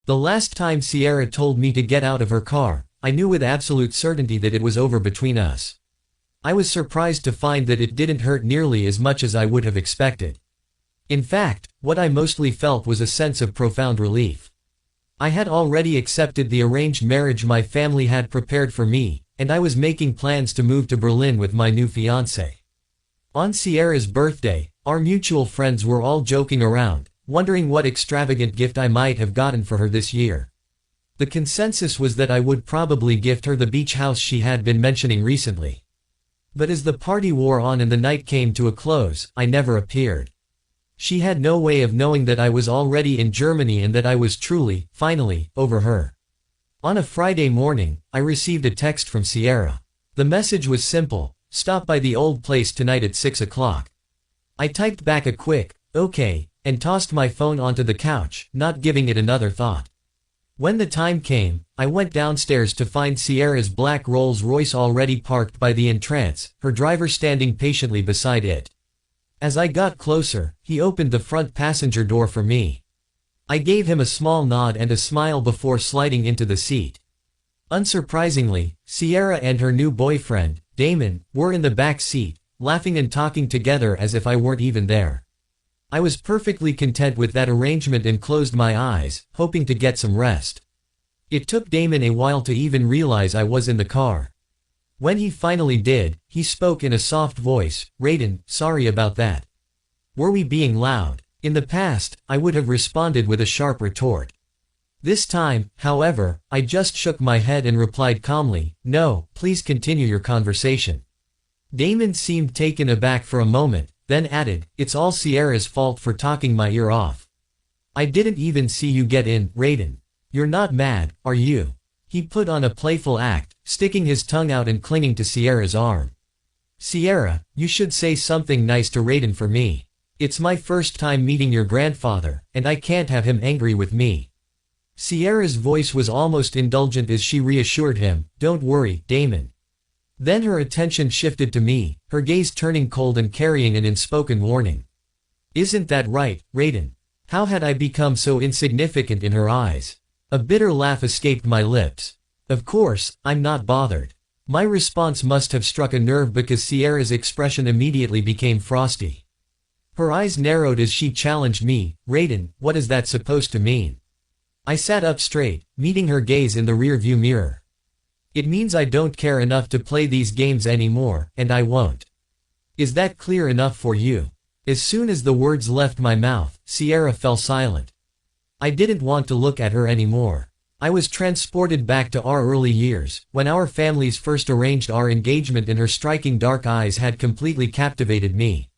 The last time Sierra told me to get out of her car, I knew with absolute certainty that it was over between us. I was surprised to find that it didn't hurt nearly as much as I would have expected. In fact, what I mostly felt was a sense of profound relief. I had already accepted the arranged marriage my family had prepared for me, and I was making plans to move to Berlin with my new fiancé. On Sierra's birthday, our mutual friends were all joking around, wondering what extravagant gift I might have gotten for her this year. The consensus was that I would probably gift her the beach house she had been mentioning recently. But as the party wore on and the night came to a close, I never appeared. She had no way of knowing that I was already in Germany and that I was truly, finally, over her. On a Friday morning, I received a text from Sierra. The message was simple: stop by the old place tonight at 6 o'clock. I typed back a quick, okay, and tossed my phone onto the couch, not giving it another thought. When the time came, I went downstairs to find Sierra's black Rolls-Royce already parked by the entrance, her driver standing patiently beside it. As I got closer, he opened the front passenger door for me. I gave him a small nod and a smile before sliding into the seat. Unsurprisingly, Sierra and her new boyfriend, Damon, were in the back seat, laughing and talking together as if I weren't even there. I was perfectly content with that arrangement and closed my eyes, hoping to get some rest. It took Damon a while to even realize I was in the car. When he finally did, he spoke in a soft voice, "Raiden, sorry about that. Were we being loud?" In the past, I would have responded with a sharp retort. This time, however, I just shook my head and replied calmly, "No, please continue your conversation." Damon seemed taken aback for a moment, then added, "It's all Sierra's fault for talking my ear off. I didn't even see you get in, Raiden. You're not mad, are you?" He put on a playful act, sticking his tongue out and clinging to Sierra's arm. "Sierra, you should say something nice to Raiden for me. It's my first time meeting your grandfather, and I can't have him angry with me." Sierra's voice was almost indulgent as she reassured him, "Don't worry, Damon." Then her attention shifted to me, her gaze turning cold and carrying an unspoken warning. "Isn't that right, Raiden?" How had I become so insignificant in her eyes? A bitter laugh escaped my lips. "Of course, I'm not bothered." My response must have struck a nerve because Sierra's expression immediately became frosty. Her eyes narrowed as she challenged me, "Raiden, what is that supposed to mean?" I sat up straight, meeting her gaze in the rearview mirror. "It means I don't care enough to play these games anymore, and I won't. Is that clear enough for you?" As soon as the words left my mouth, Sierra fell silent. I didn't want to look at her anymore. I was transported back to our early years, when our families first arranged our engagement, and her striking dark eyes had completely captivated me.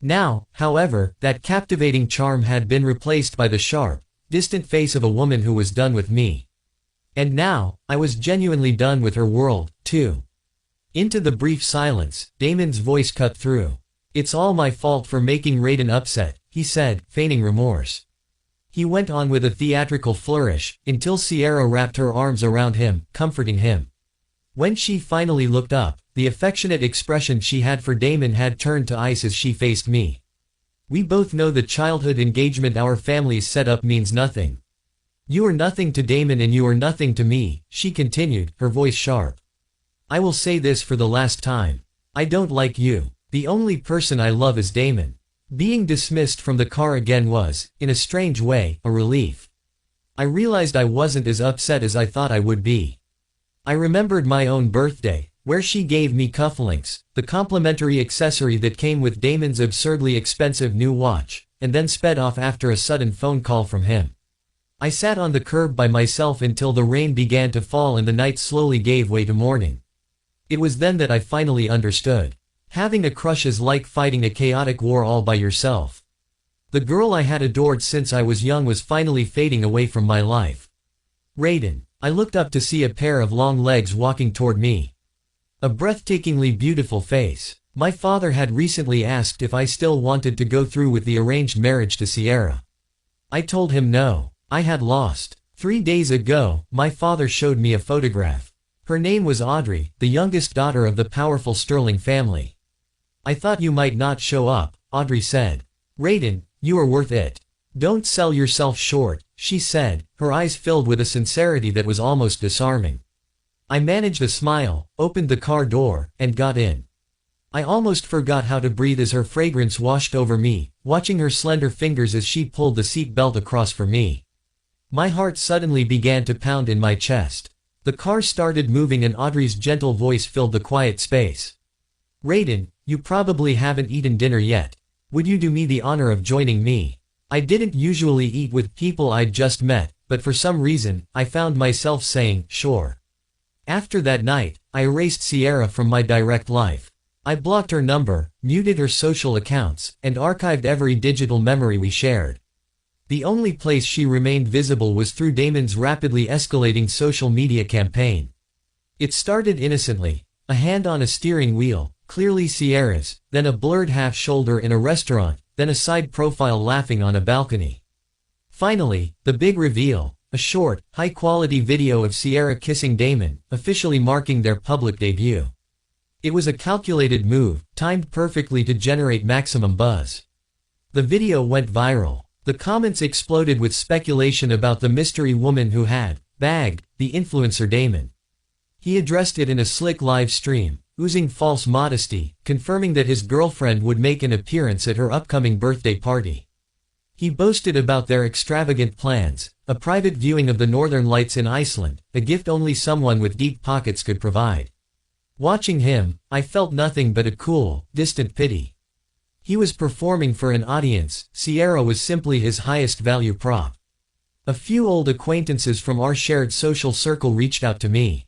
Now, however, that captivating charm had been replaced by the sharp, distant face of a woman who was done with me. And now, I was genuinely done with her world, too. Into the brief silence, Damon's voice cut through. "It's all my fault for making Raiden upset," he said, feigning remorse. He went on with a theatrical flourish, until Sierra wrapped her arms around him, comforting him. When she finally looked up, the affectionate expression she had for Damon had turned to ice as she faced me. "We both know the childhood engagement our families set up means nothing. You are nothing to Damon and you are nothing to me," she continued, her voice sharp. "I will say this for the last time. I don't like you. The only person I love is Damon." Being dismissed from the car again was, in a strange way, a relief. I realized I wasn't as upset as I thought I would be. I remembered my own birthday, where she gave me cufflinks, the complimentary accessory that came with Damon's absurdly expensive new watch, and then sped off after a sudden phone call from him. I sat on the curb by myself until the rain began to fall and the night slowly gave way to morning. It was then that I finally understood. Having a crush is like fighting a chaotic war all by yourself. The girl I had adored since I was young was finally fading away from my life. "Raiden." I looked up to see a pair of long legs walking toward me. A breathtakingly beautiful face. My father had recently asked if I still wanted to go through with the arranged marriage to Sierra. I told him no. I had lost. 3 days ago, my father showed me a photograph. Her name was Audrey, the youngest daughter of the powerful Sterling family. "I thought you might not show up," Audrey said. "Raiden, you are worth it." Don't sell yourself short, she said, her eyes filled with a sincerity that was almost disarming. I managed a smile, opened the car door, and got in. I almost forgot how to breathe as her fragrance washed over me, watching her slender fingers as she pulled the seat belt across for me. My heart suddenly began to pound in my chest. The car started moving and Audrey's gentle voice filled the quiet space. Raiden, you probably haven't eaten dinner yet. Would you do me the honor of joining me? I didn't usually eat with people I'd just met, but for some reason, I found myself saying, sure. After that night, I erased Sierra from my direct life. I blocked her number, muted her social accounts, and archived every digital memory we shared. The only place she remained visible was through Damon's rapidly escalating social media campaign. It started innocently, a hand on a steering wheel, clearly Sierra's, then a blurred half-shoulder in a restaurant, then a side profile laughing on a balcony. Finally, the big reveal, a short, high-quality video of Sierra kissing Damon, officially marking their public debut. It was a calculated move, timed perfectly to generate maximum buzz. The video went viral. The comments exploded with speculation about the mystery woman who had bagged the influencer Damon. He addressed it in a slick live stream, oozing false modesty, confirming that his girlfriend would make an appearance at her upcoming birthday party. He boasted about their extravagant plans, a private viewing of the Northern Lights in Iceland, a gift only someone with deep pockets could provide. Watching him, I felt nothing but a cool, distant pity. He was performing for an audience, Sierra was simply his highest value prop. A few old acquaintances from our shared social circle reached out to me.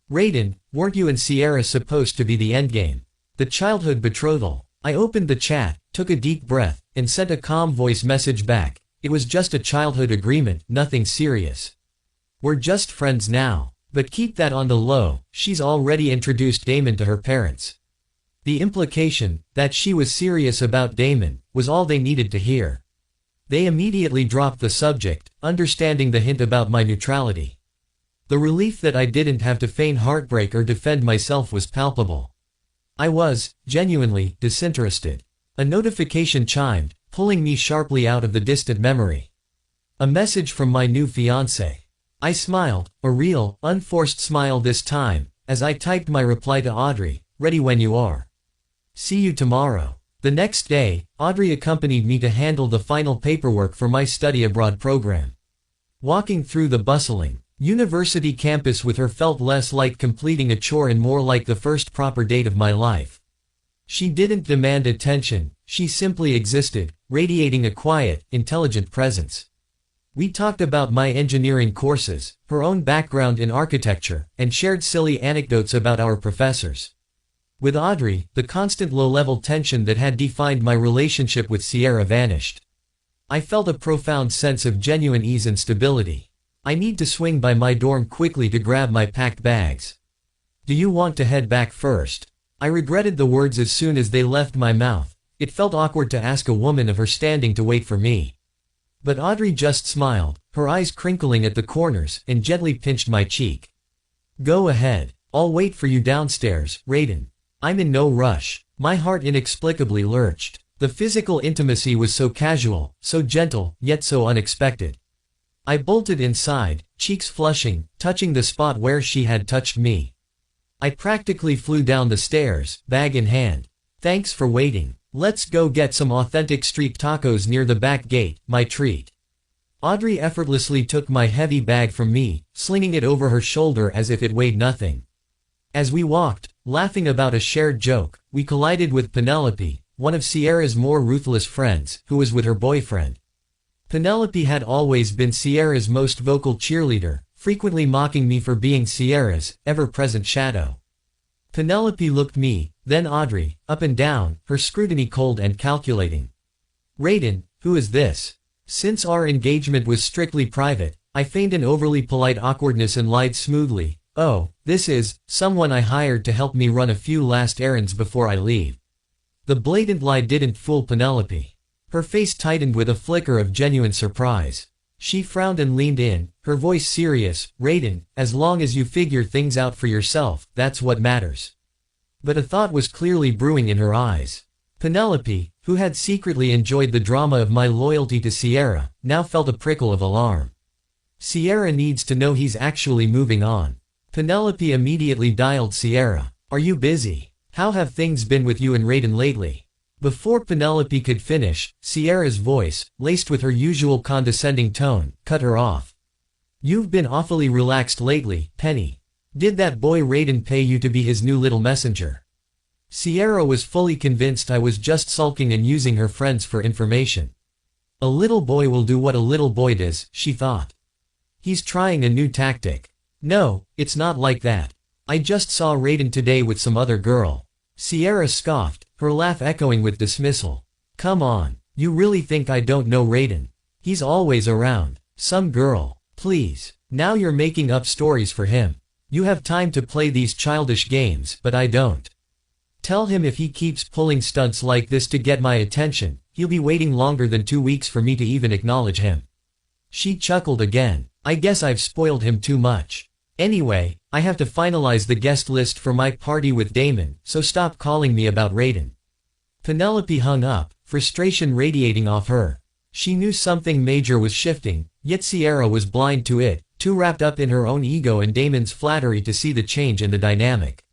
Raiden, weren't you and Sierra supposed to be the endgame? The childhood betrothal. I opened the chat, took a deep breath, and sent a calm voice message back. It was just a childhood agreement, nothing serious. We're just friends now. But keep that on the low, she's already introduced Damon to her parents. The implication, that she was serious about Damon, was all they needed to hear. They immediately dropped the subject, understanding the hint about my neutrality. The relief that I didn't have to feign heartbreak or defend myself was palpable. I was, genuinely, disinterested. A notification chimed, pulling me sharply out of the distant memory. A message from my new fiancé. I smiled, a real, unforced smile this time, as I typed my reply to Audrey, ready when you are. See you tomorrow. The next day, Audrey accompanied me to handle the final paperwork for my study abroad program. Walking through the bustling university campus with her felt less like completing a chore and more like the first proper date of my life. She didn't demand attention, she simply existed, radiating a quiet, intelligent presence. We talked about my engineering courses, her own background in architecture, and shared silly anecdotes about our professors. With Audrey, the constant low-level tension that had defined my relationship with Sierra vanished. I felt a profound sense of genuine ease and stability. I need to swing by my dorm quickly to grab my packed bags. Do you want to head back first? I regretted the words as soon as they left my mouth. It felt awkward to ask a woman of her standing to wait for me. But Audrey just smiled, her eyes crinkling at the corners, and gently pinched my cheek. Go ahead. I'll wait for you downstairs, Raiden. I'm in no rush. My heart inexplicably lurched. The physical intimacy was so casual, so gentle, yet so unexpected. I bolted inside, cheeks flushing, touching the spot where she had touched me. I practically flew down the stairs, bag in hand. Thanks for waiting. Let's go get some authentic street tacos near the back gate, my treat. Audrey effortlessly took my heavy bag from me, slinging it over her shoulder as if it weighed nothing. As we walked, laughing about a shared joke, we collided with Penelope, one of Sierra's more ruthless friends, who was with her boyfriend. Penelope had always been Sierra's most vocal cheerleader, frequently mocking me for being Sierra's ever-present shadow. Penelope looked me, then Audrey, up and down, her scrutiny cold and calculating. Raiden, who is this? Since our engagement was strictly private, I feigned an overly polite awkwardness and lied smoothly. Oh, this is someone I hired to help me run a few last errands before I leave. The blatant lie didn't fool Penelope. Her face tightened with a flicker of genuine surprise. She frowned and leaned in, her voice serious. Raiden, as long as you figure things out for yourself, that's what matters. But a thought was clearly brewing in her eyes. Penelope, who had secretly enjoyed the drama of my loyalty to Sierra, now felt a prickle of alarm. Sierra needs to know he's actually moving on. Penelope immediately dialed Sierra. Are you busy? How have things been with you and Raiden lately? Before Penelope could finish, Sierra's voice, laced with her usual condescending tone, cut her off. You've been awfully relaxed lately, Penny. Did that boy Raiden pay you to be his new little messenger? Sierra was fully convinced I was just sulking and using her friends for information. A little boy will do what a little boy does, she thought. He's trying a new tactic. No, it's not like that. I just saw Raiden today with some other girl. Sierra scoffed, her laugh echoing with dismissal. Come on, you really think I don't know Raiden? He's always around. Some girl. Please. Now you're making up stories for him. You have time to play these childish games, but I don't. Tell him if he keeps pulling stunts like this to get my attention, he'll be waiting longer than 2 weeks for me to even acknowledge him. She chuckled again. I guess I've spoiled him too much. Anyway, I have to finalize the guest list for my party with Damon, so stop calling me about Raiden. Penelope hung up, frustration radiating off her. She knew something major was shifting, yet Sierra was blind to it, too wrapped up in her own ego and Damon's flattery to see the change in the dynamic.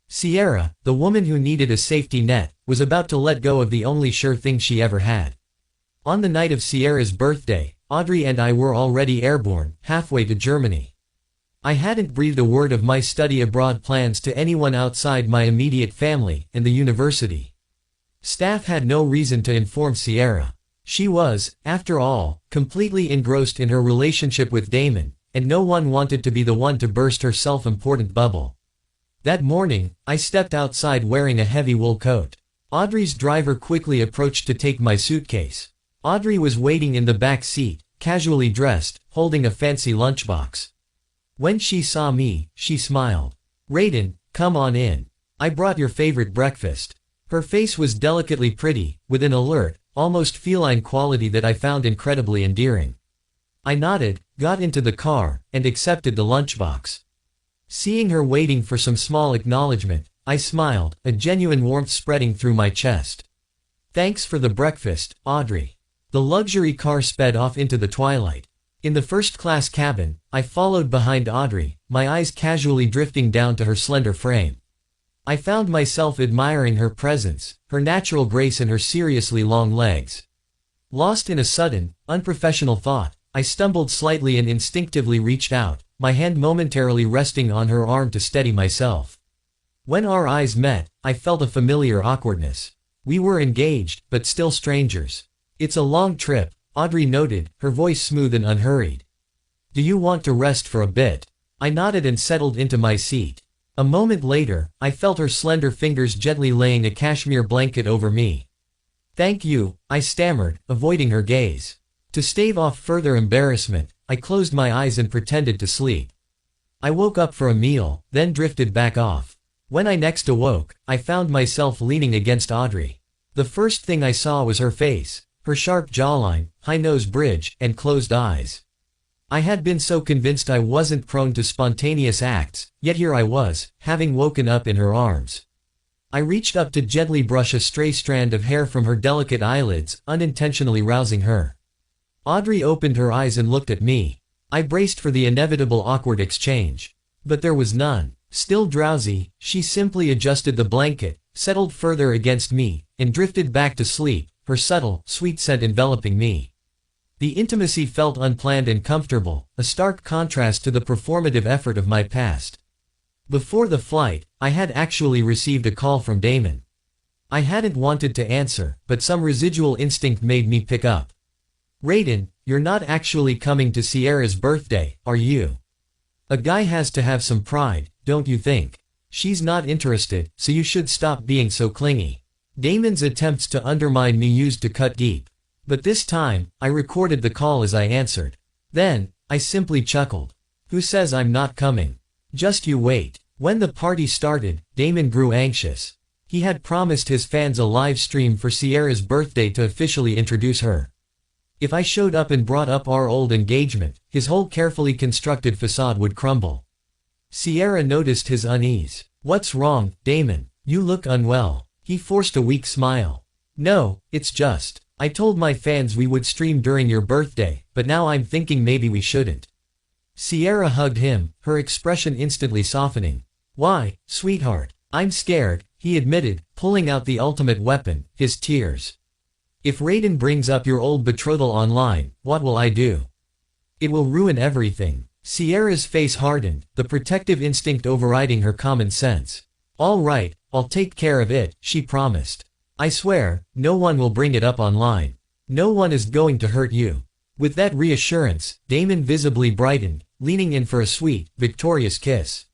Sierra, the woman who needed a safety net, was about to let go of the only sure thing she ever had. On the night of Sierra's birthday, Audrey and I were already airborne, halfway to Germany. I hadn't breathed a word of my study abroad plans to anyone outside my immediate family and the university. Staff had no reason to inform Sierra. She was, after all, completely engrossed in her relationship with Damon, and no one wanted to be the one to burst her self-important bubble. That morning, I stepped outside wearing a heavy wool coat. Audrey's driver quickly approached to take my suitcase. Audrey was waiting in the back seat, casually dressed, holding a fancy lunchbox. When she saw me, she smiled. Raiden, come on in. I brought your favorite breakfast. Her face was delicately pretty, with an alert, almost feline quality that I found incredibly endearing. I nodded, got into the car, and accepted the lunchbox. Seeing her waiting for some small acknowledgement, I smiled, a genuine warmth spreading through my chest. Thanks for the breakfast, Audrey. The luxury car sped off into the twilight. In the first-class cabin, I followed behind Audrey, my eyes casually drifting down to her slender frame. I found myself admiring her presence, her natural grace and her seriously long legs. Lost in a sudden, unprofessional thought, I stumbled slightly and instinctively reached out, my hand momentarily resting on her arm to steady myself. When our eyes met, I felt a familiar awkwardness. We were engaged, but still strangers. It's a long trip, Audrey noted, her voice smooth and unhurried. Do you want to rest for a bit? I nodded and settled into my seat. A moment later, I felt her slender fingers gently laying a cashmere blanket over me. Thank you, I stammered, avoiding her gaze. To stave off further embarrassment, I closed my eyes and pretended to sleep. I woke up for a meal, then drifted back off. When I next awoke, I found myself leaning against Audrey. The first thing I saw was her face, her sharp jawline, high nose bridge, and closed eyes. I had been so convinced I wasn't prone to spontaneous acts, yet here I was, having woken up in her arms. I reached up to gently brush a stray strand of hair from her delicate eyelids, unintentionally rousing her. Audrey opened her eyes and looked at me. I braced for the inevitable awkward exchange. But there was none. Still drowsy, she simply adjusted the blanket, settled further against me, and drifted back to sleep, her subtle, sweet scent enveloping me. The intimacy felt unplanned and comfortable, a stark contrast to the performative effort of my past. Before the flight, I had actually received a call from Damon. I hadn't wanted to answer, but some residual instinct made me pick up. Raiden, you're not actually coming to Sierra's birthday, are you? A guy has to have some pride, don't you think? She's not interested, so you should stop being so clingy. Damon's attempts to undermine me used to cut deep. But this time, I recorded the call as I answered. Then, I simply chuckled. Who says I'm not coming? Just you wait. When the party started, Damon grew anxious. He had promised his fans a live stream for Sierra's birthday to officially introduce her. If I showed up and brought up our old engagement, his whole carefully constructed facade would crumble. Sierra noticed his unease. What's wrong, Damon? You look unwell. He forced a weak smile. No, it's just, I told my fans we would stream during your birthday, but now I'm thinking maybe we shouldn't. Sierra hugged him, her expression instantly softening. Why, sweetheart? I'm scared, he admitted, pulling out the ultimate weapon, his tears. If Raiden brings up your old betrothal online, what will I do? It will ruin everything. Sierra's face hardened, the protective instinct overriding her common sense. All right, I'll take care of it, she promised. I swear, no one will bring it up online. No one is going to hurt you. With that reassurance, Damon visibly brightened, leaning in for a sweet, victorious kiss.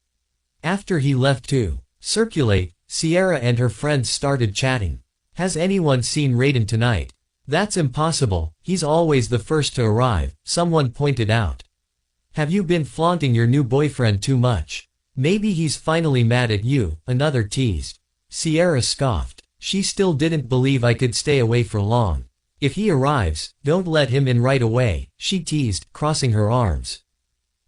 After he left to circulate, Sierra and her friends started chatting. Has anyone seen Raiden tonight? That's impossible, he's always the first to arrive, someone pointed out. Have you been flaunting your new boyfriend too much? Maybe he's finally mad at you, another teased. Sierra scoffed. She still didn't believe I could stay away for long. If he arrives, don't let him in right away, she teased, crossing her arms.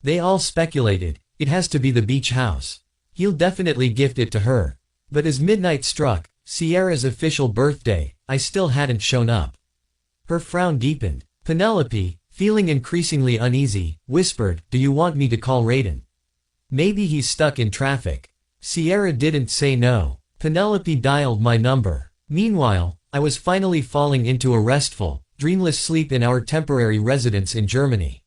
They all speculated, it has to be the beach house. He'll definitely gift it to her. But as midnight struck, Sierra's official birthday, I still hadn't shown up. Her frown deepened. Penelope, feeling increasingly uneasy, whispered, do you want me to call Raiden? Maybe he's stuck in traffic. Sierra didn't say no. Penelope dialed my number. Meanwhile, I was finally falling into a restful, dreamless sleep in our temporary residence in Germany.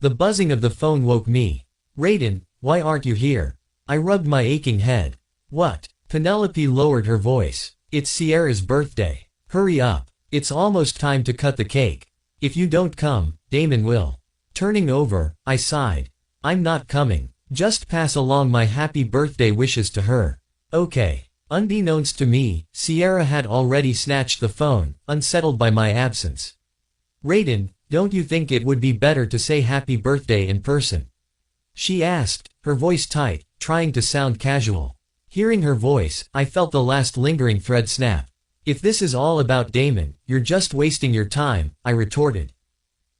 The buzzing of the phone woke me. Raiden, why aren't you here? I rubbed my aching head. What? Penelope lowered her voice. It's Sierra's birthday. Hurry up. It's almost time to cut the cake. If you don't come, Damon will. Turning over, I sighed. I'm not coming. Just pass along my happy birthday wishes to her. Okay. Unbeknownst to me, Sierra had already snatched the phone, unsettled by my absence. Raiden, don't you think it would be better to say happy birthday in person? She asked, her voice tight, trying to sound casual. Hearing her voice, I felt the last lingering thread snap. If this is all about Damon, you're just wasting your time, I retorted.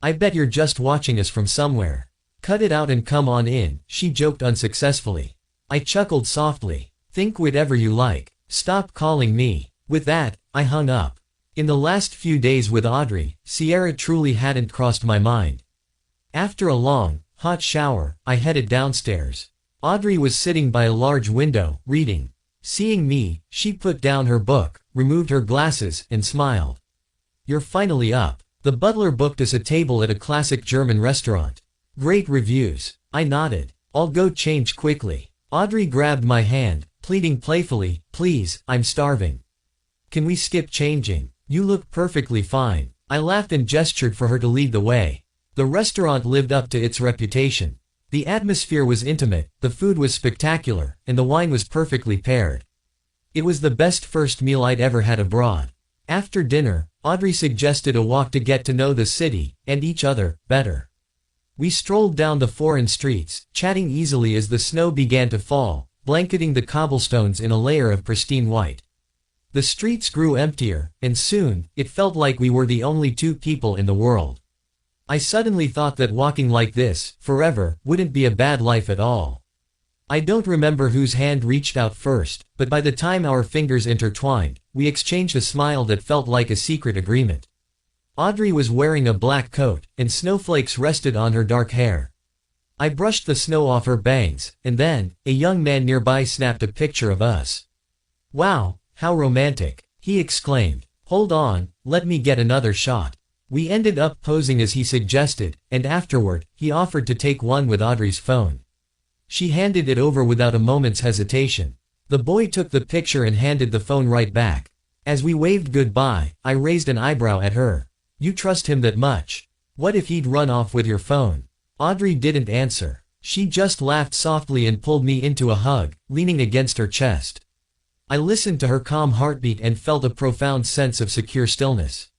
I bet you're just watching us from somewhere. Cut it out and come on in, she joked unsuccessfully. I chuckled softly. Think whatever you like. Stop calling me. With that, I hung up. In the last few days with Audrey, Sierra truly hadn't crossed my mind. After a long, hot shower, I headed downstairs. Audrey was sitting by a large window, reading. Seeing me, she put down her book, removed her glasses, and smiled. You're finally up. The butler booked us a table at a classic German restaurant. Great reviews. I nodded. I'll go change quickly. Audrey grabbed my hand, pleading playfully, please, I'm starving. Can we skip changing? You look perfectly fine. I laughed and gestured for her to lead the way. The restaurant lived up to its reputation. The atmosphere was intimate, the food was spectacular, and the wine was perfectly paired. It was the best first meal I'd ever had abroad. After dinner, Audrey suggested a walk to get to know the city, and each other, better. We strolled down the foreign streets, chatting easily as the snow began to fall, blanketing the cobblestones in a layer of pristine white. The streets grew emptier, and soon, it felt like we were the only two people in the world. I suddenly thought that walking like this, forever, wouldn't be a bad life at all. I don't remember whose hand reached out first, but by the time our fingers intertwined, we exchanged a smile that felt like a secret agreement. Audrey was wearing a black coat, and snowflakes rested on her dark hair. I brushed the snow off her bangs, and then, a young man nearby snapped a picture of us. Wow, how romantic, he exclaimed. Hold on, let me get another shot. We ended up posing as he suggested, and afterward, he offered to take one with Audrey's phone. She handed it over without a moment's hesitation. The boy took the picture and handed the phone right back. As we waved goodbye, I raised an eyebrow at her. You trust him that much? What if he'd run off with your phone? Audrey didn't answer. She just laughed softly and pulled me into a hug, leaning against her chest. I listened to her calm heartbeat and felt a profound sense of secure stillness.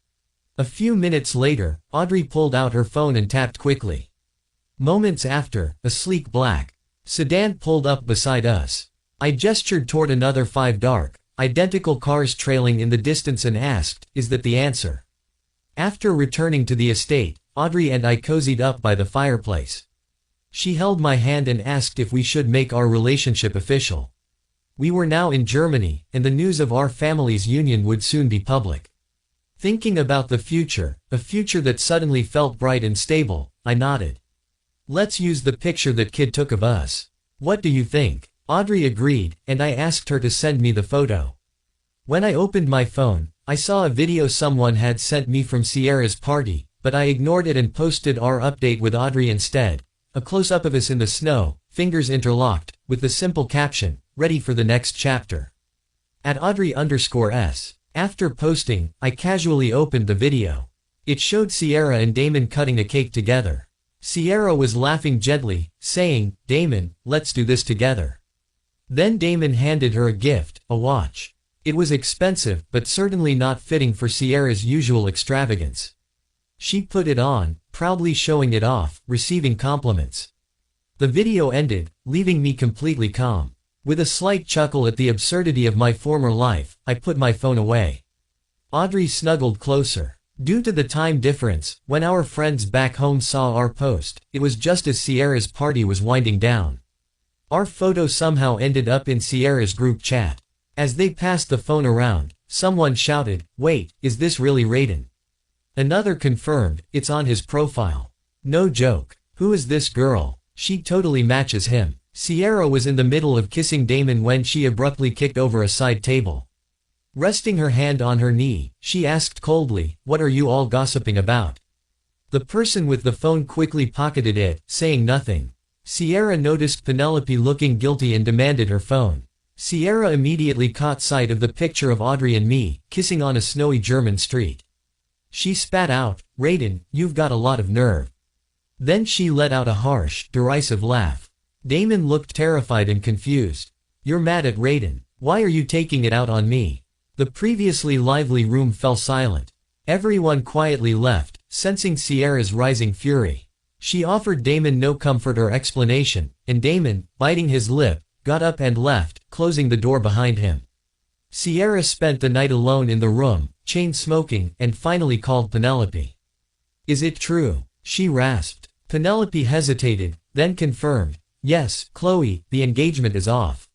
A few minutes later, Audrey pulled out her phone and tapped quickly. Moments after, a sleek black sedan pulled up beside us. I gestured toward another 5 dark, identical cars trailing in the distance and asked, is that the answer? After returning to the estate, Audrey and I cozied up by the fireplace. She held my hand and asked if we should make our relationship official. We were now in Germany, and the news of our family's union would soon be public. Thinking about the future, a future that suddenly felt bright and stable, I nodded. Let's use the picture that kid took of us. What do you think? Audrey agreed, and I asked her to send me the photo. When I opened my phone, I saw a video someone had sent me from Sierra's party, but I ignored it and posted our update with Audrey instead. A close-up of us in the snow, fingers interlocked, with the simple caption, ready for the next chapter. At Audrey_S. After posting, I casually opened the video. It showed Sierra and Damon cutting a cake together. Sierra was laughing gently, saying, "Damon, let's do this together." Then Damon handed her a gift, a watch. It was expensive, but certainly not fitting for Sierra's usual extravagance. She put it on, proudly showing it off, receiving compliments. The video ended, leaving me completely calm. With a slight chuckle at the absurdity of my former life, I put my phone away. Audrey snuggled closer. Due to the time difference, when our friends back home saw our post, it was just as Sierra's party was winding down. Our photo somehow ended up in Sierra's group chat. As they passed the phone around, someone shouted, "Wait, is this really Raiden?" Another confirmed, "It's on his profile." No joke. Who is this girl? She totally matches him. Sierra was in the middle of kissing Damon when she abruptly kicked over a side table. Resting her hand on her knee, she asked coldly, "What are you all gossiping about?" The person with the phone quickly pocketed it, saying nothing. Sierra noticed Penelope looking guilty and demanded her phone. Sierra immediately caught sight of the picture of Audrey and me, kissing on a snowy German street. She spat out, "Raiden, you've got a lot of nerve." Then she let out a harsh, derisive laugh. Damon looked terrified and confused. "You're mad at Raiden. Why are you taking it out on me?" The previously lively room fell silent. Everyone quietly left, sensing Sierra's rising fury. She offered Damon no comfort or explanation, and Damon, biting his lip, got up and left, closing the door behind him. Sierra spent the night alone in the room, chain-smoking, and finally called Penelope. "Is it true?" she rasped. Penelope hesitated, then confirmed, "Yes, Chloe, the engagement is off."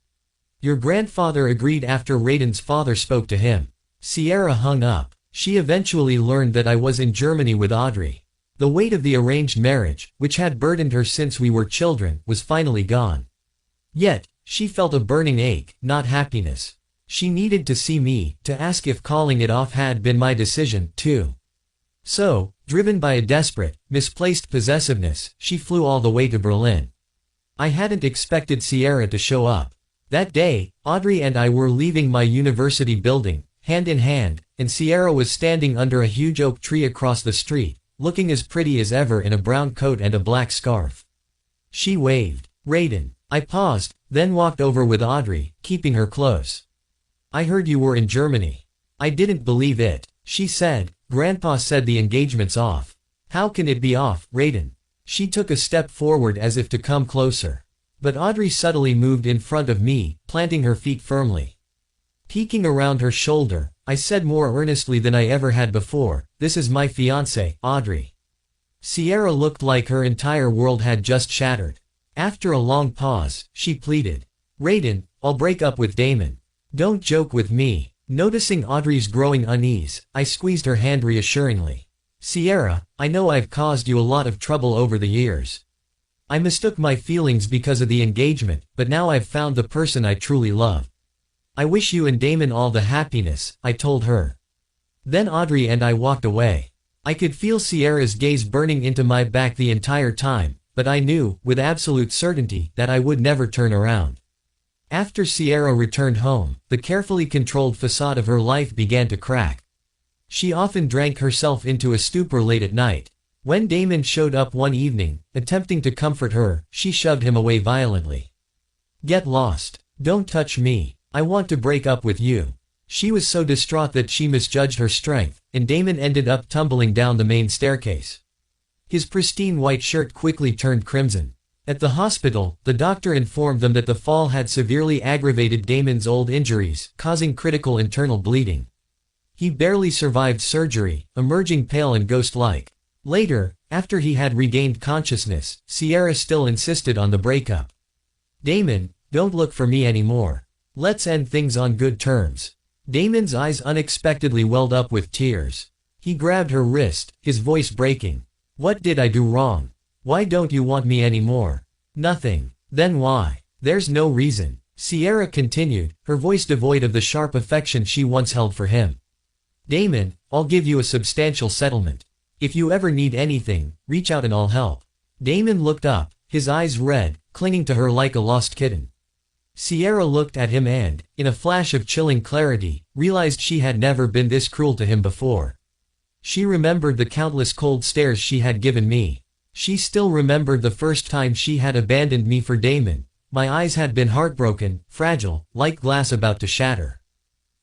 "Your grandfather agreed after Raiden's father spoke to him." Sierra hung up. She eventually learned that I was in Germany with Audrey. The weight of the arranged marriage, which had burdened her since we were children, was finally gone. Yet, she felt a burning ache, not happiness. She needed to see me, to ask if calling it off had been my decision, too. So, driven by a desperate, misplaced possessiveness, she flew all the way to Berlin. I hadn't expected Sierra to show up. That day, Audrey and I were leaving my university building, hand in hand, and Sierra was standing under a huge oak tree across the street, looking as pretty as ever in a brown coat and a black scarf. She waved. "Raiden." I paused, then walked over with Audrey, keeping her close. "I heard you were in Germany." I didn't believe it. She said, "Grandpa said the engagement's off." "How can it be off, Raiden?" She took a step forward as if to come closer. But Audrey subtly moved in front of me, planting her feet firmly. Peeking around her shoulder, I said more earnestly than I ever had before, "This is my fiancé, Audrey." Sierra looked like her entire world had just shattered. After a long pause, she pleaded, "Raiden, I'll break up with Damon. Don't joke with me." Noticing Audrey's growing unease, I squeezed her hand reassuringly. "Sierra, I know I've caused you a lot of trouble over the years. I mistook my feelings because of the engagement, but now I've found the person I truly love. I wish you and Damon all the happiness," I told her. Then Audrey and I walked away. I could feel Sierra's gaze burning into my back the entire time, but I knew, with absolute certainty, that I would never turn around. After Sierra returned home, the carefully controlled facade of her life began to crack. She often drank herself into a stupor late at night. When Damon showed up one evening, attempting to comfort her, she shoved him away violently. "Get lost. Don't touch me. I want to break up with you." She was so distraught that she misjudged her strength, and Damon ended up tumbling down the main staircase. His pristine white shirt quickly turned crimson. At the hospital, the doctor informed them that the fall had severely aggravated Damon's old injuries, causing critical internal bleeding. He barely survived surgery, emerging pale and ghost-like. Later, after he had regained consciousness, Sierra still insisted on the breakup. "Damon, don't look for me anymore. Let's end things on good terms." Damon's eyes unexpectedly welled up with tears. He grabbed her wrist, his voice breaking. "What did I do wrong? Why don't you want me anymore?" "Nothing." "Then why?" "There's no reason," Sierra continued, her voice devoid of the sharp affection she once held for him. "Damon, I'll give you a substantial settlement. If you ever need anything, reach out and I'll help." Damon looked up, his eyes red, clinging to her like a lost kitten. Sierra looked at him and, in a flash of chilling clarity, realized she had never been this cruel to him before. She remembered the countless cold stares she had given me. She still remembered the first time she had abandoned me for Damon. My eyes had been heartbroken, fragile, like glass about to shatter.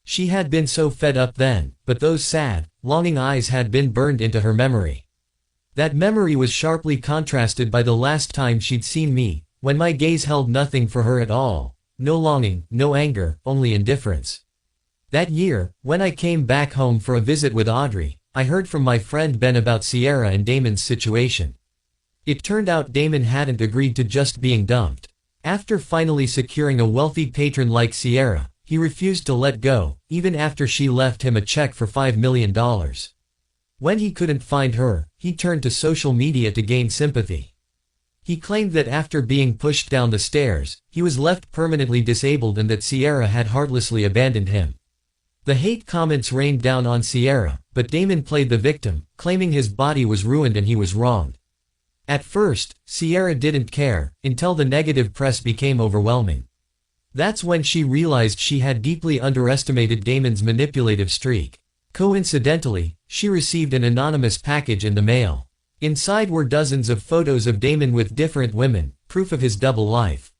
She had been so fed up then, but those sad, longing eyes had been burned into her memory. That memory was sharply contrasted by the last time she'd seen me, when my gaze held nothing for her at all. No longing, no anger, only indifference. That year, when I came back home for a visit with Audrey, I heard from my friend Ben about Sierra and Damon's situation. It turned out Damon hadn't agreed to just being dumped. After finally securing a wealthy patron like Sierra, he refused to let go, even after she left him a check for $5 million. When he couldn't find her, he turned to social media to gain sympathy. He claimed that after being pushed down the stairs, he was left permanently disabled and that Sierra had heartlessly abandoned him. The hate comments rained down on Sierra, but Damon played the victim, claiming his body was ruined and he was wronged. At first, Sierra didn't care, until the negative press became overwhelming. That's when she realized she had deeply underestimated Damon's manipulative streak. Coincidentally, she received an anonymous package in the mail. Inside were dozens of photos of Damon with different women, proof of his double life.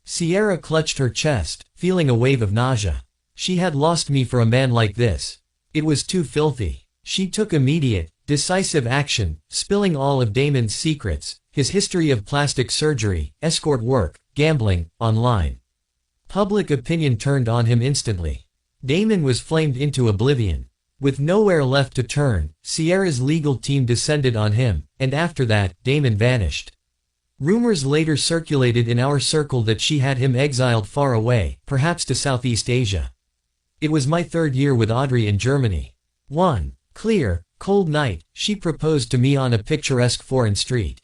Sierra clutched her chest, feeling a wave of nausea. She had lost me for a man like this. It was too filthy. She took immediate, decisive action, spilling all of Damon's secrets, his history of plastic surgery, escort work, gambling, online. Public opinion turned on him instantly. Damon was flamed into oblivion. With nowhere left to turn, Sierra's legal team descended on him, and after that, Damon vanished. Rumors later circulated in our circle that she had him exiled far away, perhaps to Southeast Asia. It was my third year with Audrey in Germany. One clear, cold night, she proposed to me on a picturesque foreign street.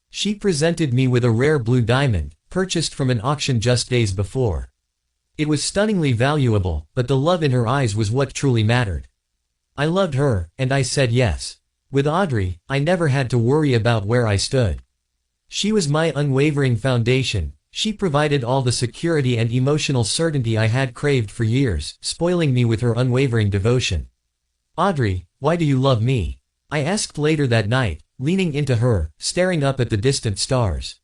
She presented me with a rare blue diamond, purchased from an auction just days before. It was stunningly valuable, but the love in her eyes was what truly mattered. I loved her, and I said yes. With Audrey, I never had to worry about where I stood. She was my unwavering foundation. She provided all the security and emotional certainty I had craved for years, spoiling me with her unwavering devotion. "Audrey, why do you love me?" I asked later that night, leaning into her, staring up at the distant stars.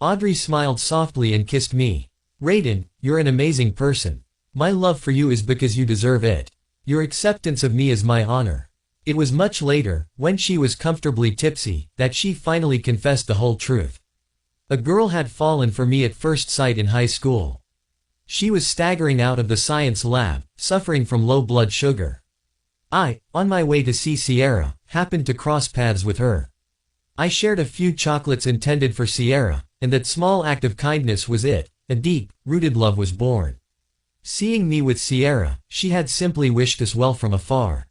Audrey smiled softly and kissed me. "Raiden, you're an amazing person. My love for you is because you deserve it. Your acceptance of me is my honor." It was much later, when she was comfortably tipsy, that she finally confessed the whole truth. A girl had fallen for me at first sight in high school. She was staggering out of the science lab, suffering from low blood sugar. I, on my way to see Sierra, happened to cross paths with her. I shared a few chocolates intended for Sierra, and that small act of kindness was it. A deep, rooted love was born. Seeing me with Sierra, she had simply wished us well from afar.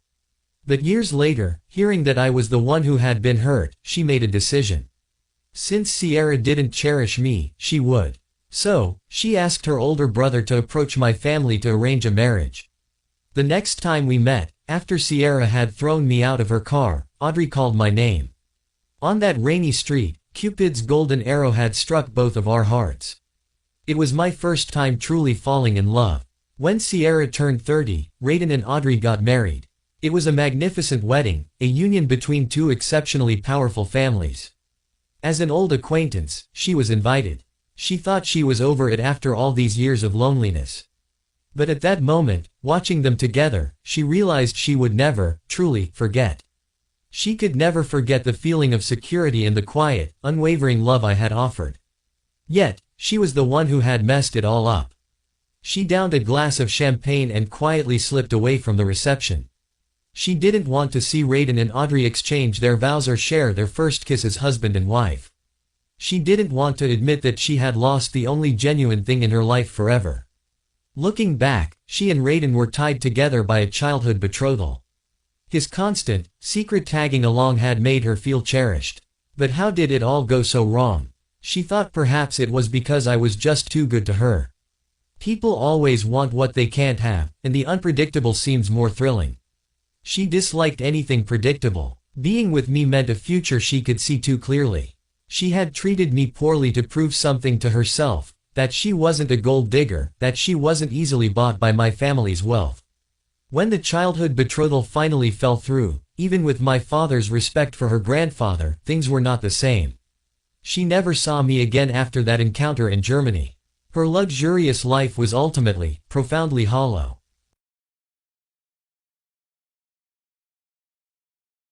But years later, hearing that I was the one who had been hurt, she made a decision. Since Sierra didn't cherish me, she would. So, she asked her older brother to approach my family to arrange a marriage. The next time we met, after Sierra had thrown me out of her car, Audrey called my name. On that rainy street, Cupid's golden arrow had struck both of our hearts. It was my first time truly falling in love. When Sierra turned 30, Raiden and Audrey got married. It was a magnificent wedding, a union between two exceptionally powerful families. As an old acquaintance, she was invited. She thought she was over it after all these years of loneliness. But at that moment, watching them together, she realized she would never, truly, forget. She could never forget the feeling of security and the quiet, unwavering love I had offered. Yet, she was the one who had messed it all up. She downed a glass of champagne and quietly slipped away from the reception. She didn't want to see Raiden and Audrey exchange their vows or share their first kiss as husband and wife. She didn't want to admit that she had lost the only genuine thing in her life forever. Looking back, she and Raiden were tied together by a childhood betrothal. His constant, secret tagging along had made her feel cherished. But how did it all go so wrong? She thought perhaps it was because I was just too good to her. People always want what they can't have, and the unpredictable seems more thrilling. She disliked anything predictable. Being with me meant a future she could see too clearly. She had treated me poorly to prove something to herself, that she wasn't a gold digger, that she wasn't easily bought by my family's wealth. When the childhood betrothal finally fell through, even with my father's respect for her grandfather, things were not the same. She never saw me again after that encounter in Germany. Her luxurious life was ultimately, profoundly hollow.